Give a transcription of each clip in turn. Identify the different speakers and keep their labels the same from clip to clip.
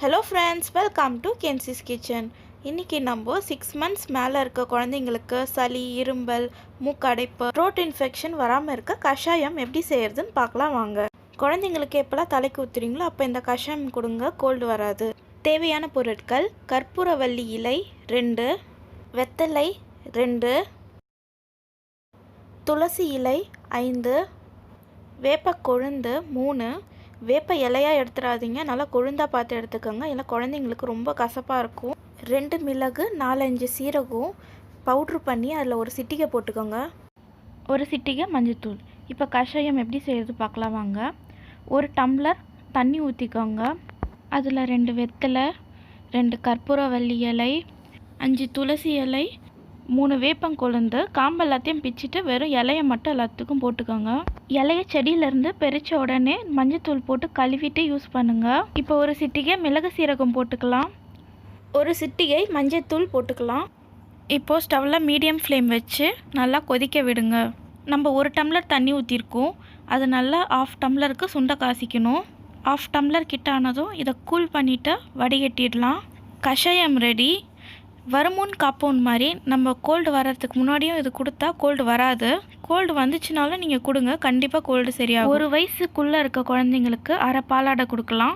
Speaker 1: Hello friends, welcome to கென்சிஸ் kitchen. இன்றைக்கி நம்ம 6 months மேலே இருக்க குழந்தைங்களுக்கு சளி, இரும்பல், மூக்கடைப்பு, த்ரோட் இன்ஃபெக்ஷன் வராமல் இருக்க கஷாயம் எப்படி செய்கிறதுன்னு பார்க்கலாம் வாங்க. குழந்தைங்களுக்கு எப்போல்லாம் தலைக்கு ஊற்றுறீங்களோ அப்போ இந்த கஷாயம் கொடுங்க, கோல்டு வராது. தேவையான பொருட்கள்: கற்பூரவல்லி இலை 2, வெத்தலை 2, துளசி இலை 5, வேப்ப கொழுந்து 3. வேப்ப இலையாக எடுத்துடாதீங்க, நல்லா கொழுந்தாக பார்த்து எடுத்துக்கோங்க, இல்லை குழந்தைங்களுக்கு ரொம்ப கசப்பாக இருக்கும். 2 மிளகு, 4-5 சீரகம் பவுட்ரு பண்ணி அதில் ஒரு சிட்டிகை போட்டுக்கோங்க. ஒரு சிட்டிகை மஞ்சத்தூள். இப்போ கஷாயம் எப்படி செய்கிறது பார்க்கலாம் வாங்க. 1 டம்ளர் தண்ணி ஊற்றிக்கோங்க. அதில் 2 வெத்தலை, 2 கற்பூரவல்லி இலை, 5 துளசி இலை, 3 வேப்பங்கொழுந்து. காம்பு எல்லாத்தையும் பிச்சுட்டு வெறும் இலையை மட்டும் எல்லாத்துக்கும் போட்டுக்கோங்க. இலையை செடியிலேருந்து பறித்த உடனே மஞ்சத்தூள் போட்டு கழுவிட்டு யூஸ் பண்ணுங்கள். இப்போ ஒரு சிட்டிகை மிளகு சீரகம் போட்டுக்கலாம். ஒரு சிட்டிகை மஞ்சத்தூள் போட்டுக்கலாம். இப்போது ஸ்டவ்வில் மீடியம் ஃப்ளேம் வச்சு நல்லா கொதிக்க விடுங்க. நம்ம 1 டம்ளர் தண்ணி ஊற்றிருக்கோம், அது நல்லா 1/2 டம்ளருக்கு சுண்டை காசிக்கணும். 1/2 டம்ளர் கிட்ட ஆனதும் இதை கூல் பண்ணிவிட்டு வடிகட்டிடலாம். கஷாயம் ரெடி. வருமுன் காப்போன் மாதிரி நம்ம கோல்டு வர்றதுக்கு முன்னாடியும் இது கொடுத்தா கோல்டு வராது. கோல்டு வந்துச்சுனாலும் நீங்கள் கொடுங்க, கண்டிப்பாக கோல்டு சரியாகும். 1 வயசுக்குள்ளே இருக்க குழந்தைங்களுக்கு அரை பாலாடை கொடுக்கலாம்.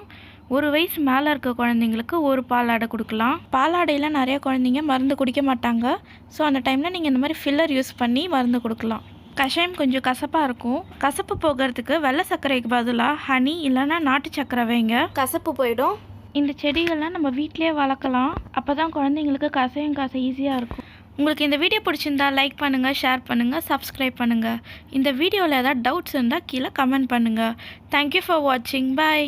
Speaker 1: 1 வயசு மேலே இருக்க குழந்தைங்களுக்கு 1 பாலாடை கொடுக்கலாம். பாலாடையில் நிறைய குழந்தைங்க மருந்து குடிக்க மாட்டாங்க. ஸோ அந்த டைமில் நீங்கள் இந்த மாதிரி ஃபில்லர் யூஸ் பண்ணி மருந்து கொடுக்கலாம். கஷாயம் கொஞ்சம் கசப்பாக இருக்கும். கசப்பு போகிறதுக்கு வெள்ளை சர்க்கரைக்கு பதிலாக ஹனி இல்லைன்னா நாட்டு சர்க்கரை வைங்க, கசப்பு போயிடும். இந்த செடிகள்லாம் நம்ம வீட்டிலே வளர்க்கலாம். அப்போ தான் குழந்தைங்களுக்கு கஷாயம் காச ஈஸியாக இருக்கும். உங்களுக்கு இந்த வீடியோ பிடிச்சிருந்தா லைக் பண்ணுங்கள், ஷேர் பண்ணுங்கள், சப்ஸ்கிரைப் பண்ணுங்கள். இந்த வீடியோவில் ஏதாவது டவுட்ஸ் இருந்தால் கீழே கமெண்ட் பண்ணுங்கள். தேங்க்யூ ஃபார் வாட்சிங். பாய்.